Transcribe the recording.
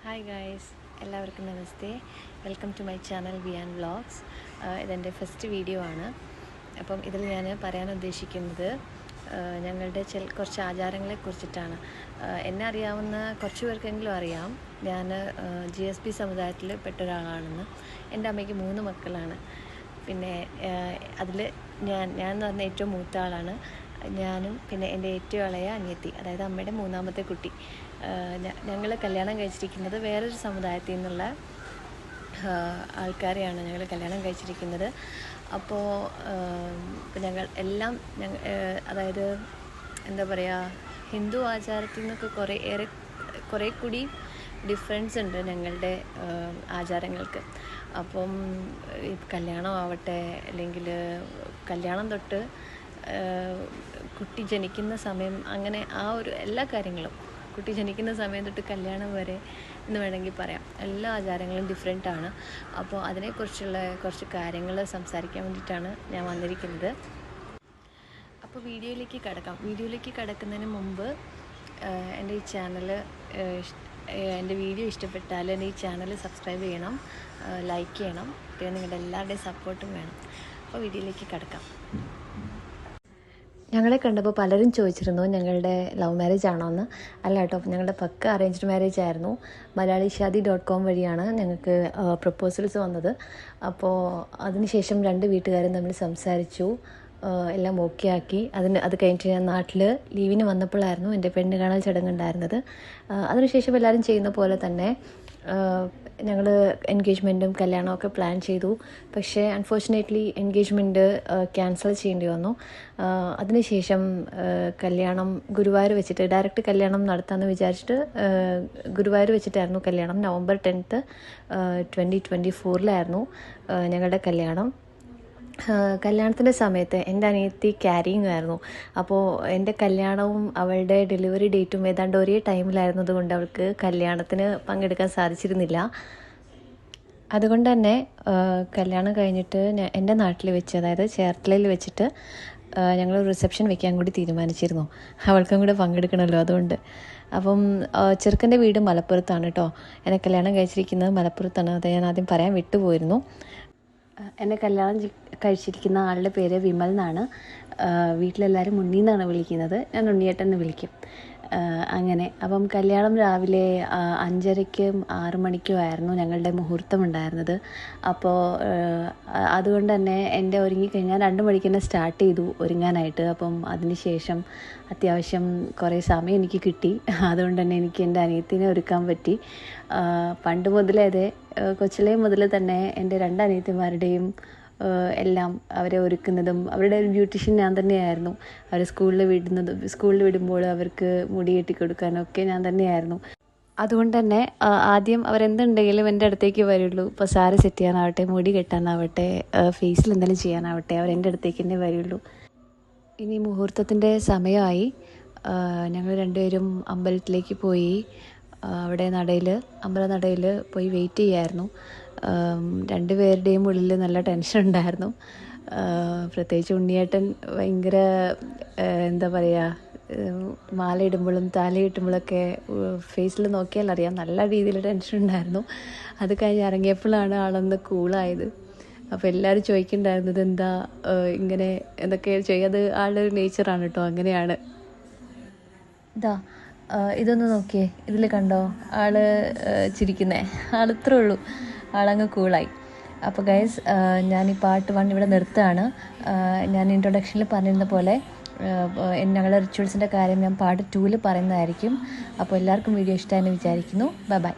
Hi guys, എല്ലാവർക്കും നമസ്തേ. Welcome to my channel Viyan vlogs. ഇതെൻ്റെ ഫസ്റ്റ് വീഡിയോ ആണ്. അപ്പം ഇതിൽ ഞാൻ പറയാൻ ഉദ്ദേശിക്കുന്നത് ഞങ്ങളുടെ കുറച്ച് ആചാരങ്ങളെ കുറിച്ചിട്ടാണ്. എന്നെ അറിയാവുന്ന കുറച്ച് പേർക്കെങ്കിലും അറിയാം, ഞാൻ GSB സമുദായത്തിൽ പെട്ട ഒരാളാണെന്ന്. എൻ്റെ അമ്മയ്ക്ക് 3 മക്കളാണ്. പിന്നെ അതിൽ ഞാൻ എന്ന് പറഞ്ഞ ഏറ്റവും മൂത്ത ആളാണ്. ഞാനും പിന്നെ എൻ്റെ ഏറ്റവും ഇളയ അനിയത്തി, അതായത് അമ്മയുടെ 3ാമത്തെ കുട്ടി. ഞങ്ങൾ കല്യാണം കഴിച്ചിരിക്കുന്നത് വേറൊരു സമുദായത്തിൽ നിന്നുള്ള ആൾക്കാരെയാണ് ഞങ്ങൾ കല്യാണം കഴിച്ചിരിക്കുന്നത്. അപ്പോൾ ഞങ്ങൾ എല്ലാം അതായത് എന്താ പറയുക, ഹിന്ദു ആചാരത്തിൽ നിന്നൊക്കെ കുറേ കൂടി ഡിഫറൻസ് ഉണ്ട് ഞങ്ങളുടെ ആചാരങ്ങൾക്ക്. അപ്പം കല്യാണം ആവട്ടെ, അല്ലെങ്കിൽ കല്യാണം തൊട്ട് കുട്ടി ജനിക്കുന്ന സമയം, അങ്ങനെ ആ ഒരു എല്ലാ കാര്യങ്ങളും, കുട്ടി ജനിക്കുന്ന സമയം തൊട്ട് കല്യാണം വരെ എന്ന് വേണമെങ്കിൽ പറയാം, എല്ലാ ആചാരങ്ങളും ഡിഫറെൻ്റാണ്. അപ്പോൾ അതിനെക്കുറിച്ചുള്ള കുറച്ച് കാര്യങ്ങൾ സംസാരിക്കാൻ വേണ്ടിയിട്ടാണ് ഞാൻ വന്നിരിക്കുന്നത്. അപ്പോൾ വീഡിയോയിലേക്ക് കടക്കുന്നതിന് മുമ്പ് എൻ്റെ ഈ ചാനൽ, എൻ്റെ വീഡിയോ ഇഷ്ടപ്പെട്ടാൽ എൻ്റെ ഈ ചാനൽ സബ്സ്ക്രൈബ് ചെയ്യണം, ലൈക്ക് ചെയ്യണം. പിന്നെ നിങ്ങളുടെ എല്ലാവരുടെയും സപ്പോർട്ടും വേണം. അപ്പോൾ വീഡിയോയിലേക്ക് കടക്കാം. ഞങ്ങളെ കണ്ടപ്പോൾ പലരും ചോദിച്ചിരുന്നു ഞങ്ങളുടെ ലവ് മാരേജ് ആണോ എന്ന്. അല്ല കേട്ടോ, ഞങ്ങളുടെ പക്ക അറേഞ്ച്ഡ് മാരേജ് ആയിരുന്നു. malayalishadi.com വഴിയാണ് ഞങ്ങൾക്ക് പ്രപ്പോസൽസ് വന്നത്. അപ്പോൾ അതിനുശേഷം 2 വീട്ടുകാരും തമ്മിൽ സംസാരിച്ചു, എല്ലാം ഓക്കെ ആക്കി. അത് കഴിഞ്ഞിട്ട് ഞാൻ നാട്ടിൽ ലീവിന് വന്നപ്പോഴായിരുന്നു എൻ്റെ പെണ്ണ് കാണൽ ചടങ്ങുണ്ടായിരുന്നത്. അതിനുശേഷം എല്ലാവരും ചെയ്യുന്ന പോലെ തന്നെ ഞങ്ങൾ എൻഗേജ്മെൻറ്റും കല്യാണമൊക്കെ പ്ലാൻ ചെയ്തു. പക്ഷേ അൺഫോർച്ചുനേറ്റ്ലി എൻഗേജ്മെൻറ്റ് ക്യാൻസൽ ചെയ്യേണ്ടി വന്നു. അതിനുശേഷം കല്യാണം ഗുരുവായൂർ വെച്ചിട്ട്, ഡയറക്റ്റ് കല്യാണം നടത്താമെന്ന് വിചാരിച്ചിട്ട് ഗുരുവായൂർ വെച്ചിട്ടായിരുന്നു കല്യാണം. November 10th 2024 ഞങ്ങളുടെ കല്യാണം. കല്യാണത്തിൻ്റെ സമയത്ത് എൻ്റെ അനിയത്തി ക്യാരിങ് ആയിരുന്നു. അപ്പോൾ എൻ്റെ കല്യാണവും അവളുടെ ഡെലിവറി ഡേറ്റും ഏതാണ്ട് ഒരേ ടൈമിലായിരുന്നതുകൊണ്ട് അവൾക്ക് കല്യാണത്തിന് പങ്കെടുക്കാൻ സാധിച്ചിരുന്നില്ല. അതുകൊണ്ട് തന്നെ കല്യാണം കഴിഞ്ഞിട്ട് എൻ്റെ നാട്ടിൽ വെച്ച്, അതായത് ചേർത്തലയിൽ വെച്ചിട്ട് ഞങ്ങൾ റിസപ്ഷൻ വെക്കാൻ കൂടി തീരുമാനിച്ചിരുന്നു. അവൾക്കും കൂടെ പങ്കെടുക്കണമല്ലോ, അതുകൊണ്ട്. അപ്പം ചെറുക്കൻ്റെ വീട് മലപ്പുറത്താണ് കേട്ടോ. എന്നെ കല്യാണം കഴിച്ചിരിക്കുന്നത് മലപ്പുറത്താണ്. അത് ഞാൻ ആദ്യം പറയാൻ വിട്ടുപോയിരുന്നു. എന്നെ കല്യാണം കഴിച്ചിരിക്കുന്ന ആളുടെ പേര് വിമൽ എന്നാണ്. വീട്ടിലെല്ലാവരും ഉണ്ണി എന്നാണ് വിളിക്കുന്നത്. ഞാൻ ഉണ്ണിയേട്ടൻ എന്ന് വിളിക്കും. അങ്ങനെ അപ്പം കല്യാണം രാവിലെ 5:30ക്കും 6 മണിക്കും ആയിരുന്നു ഞങ്ങളുടെ മുഹൂർത്തം ഉണ്ടായിരുന്നത്. അപ്പോൾ അതുകൊണ്ട് തന്നെ എൻ്റെ ഒരുങ്ങിക്കഴിഞ്ഞാൽ 2 മണിക്ക് തന്നെ സ്റ്റാർട്ട് ചെയ്തു ഒരുങ്ങാനായിട്ട്. അപ്പം അതിന് ശേഷം അത്യാവശ്യം കുറേ സമയം എനിക്ക് കിട്ടി. അതുകൊണ്ട് തന്നെ എനിക്ക് എൻ്റെ അനിയത്തിനെ ഒരുക്കാൻ പറ്റി. പണ്ട് മുതലേ കൊച്ചിലേ മുതൽ തന്നെ എൻ്റെ 2 അനിയത്തിമാരുടെയും എല്ലാം അവരെ ഒരുക്കുന്നതും, അവരുടെ ഒരു ബ്യൂട്ടീഷ്യൻ ഞാൻ തന്നെയായിരുന്നു. അവർ സ്കൂളിൽ വിടുമ്പോൾ അവർക്ക് മുടി കെട്ടി കൊടുക്കാനൊക്കെ ഞാൻ തന്നെയായിരുന്നു. അതുകൊണ്ട് തന്നെ ആദ്യം അവരെന്തുണ്ടെങ്കിലും എൻ്റെ അടുത്തേക്ക് വരുള്ളൂ. ഇപ്പോൾ സാരി സെറ്റ് ചെയ്യാനാവട്ടെ, മുടി കെട്ടാനാവട്ടെ, ഫേസിൽ എന്തെങ്കിലും ചെയ്യാനാവട്ടെ, അവരെൻ്റെ അടുത്തേക്ക് തന്നെ വരുള്ളൂ. ഇനി മുഹൂർത്തത്തിൻ്റെ സമയമായി. ഞങ്ങൾ 2 പേരും അമ്പലത്തിലേക്ക് പോയി. അവിടെ അമ്പലനടയിൽ പോയി വെയിറ്റ് ചെയ്യായിരുന്നു. 2 പേരുടെയും ഉള്ളിൽ നല്ല ടെൻഷൻ ഉണ്ടായിരുന്നു. പ്രത്യേകിച്ച് ഉണ്ണിയേട്ടൻ ഭയങ്കര എന്താ പറയുക, മാല ഇടുമ്പോഴും താലി കെട്ടുമ്പോഴൊക്കെ ഫേസിൽ നോക്കിയാൽ അറിയാം, നല്ല രീതിയിൽ ടെൻഷൻ ഉണ്ടായിരുന്നു. അത് കഴിഞ്ഞ് ഇറങ്ങിയപ്പോഴാണ് ആളൊന്ന് കൂളായത്. അപ്പോൾ എല്ലാവരും ചോദിക്കുന്നുണ്ടായിരുന്നത് എന്താ ഇങ്ങനെ എന്തൊക്കെ അത് ആളുടെ ഒരു നേച്ചറാണ് കേട്ടോ, അങ്ങനെയാണ്. ഇതൊന്ന് നോക്കിയേ, ഇതിൽ കണ്ടോ ആള് ചിരിക്കുന്നേ, ആളിത്രേ ഉള്ളൂ, ആളങ്ങ് കൂളായി. അപ്പോൾ ഗൈസ്, ഞാൻ ഈ പാർട്ട് 1 ഇവിടെ നിർത്തുകയാണ്. ഞാൻ ഇൻട്രൊഡക്ഷനിൽ പറഞ്ഞിരുന്ന പോലെ ഞങ്ങളുടെ റിച്വൽസിൻ്റെ കാര്യം ഞാൻ പാർട്ട് 2 പറയുന്നതായിരിക്കും. അപ്പോൾ എല്ലാവർക്കും വീഡിയോ ഇഷ്ടമായെന്ന് വിചാരിക്കുന്നു. ബൈ.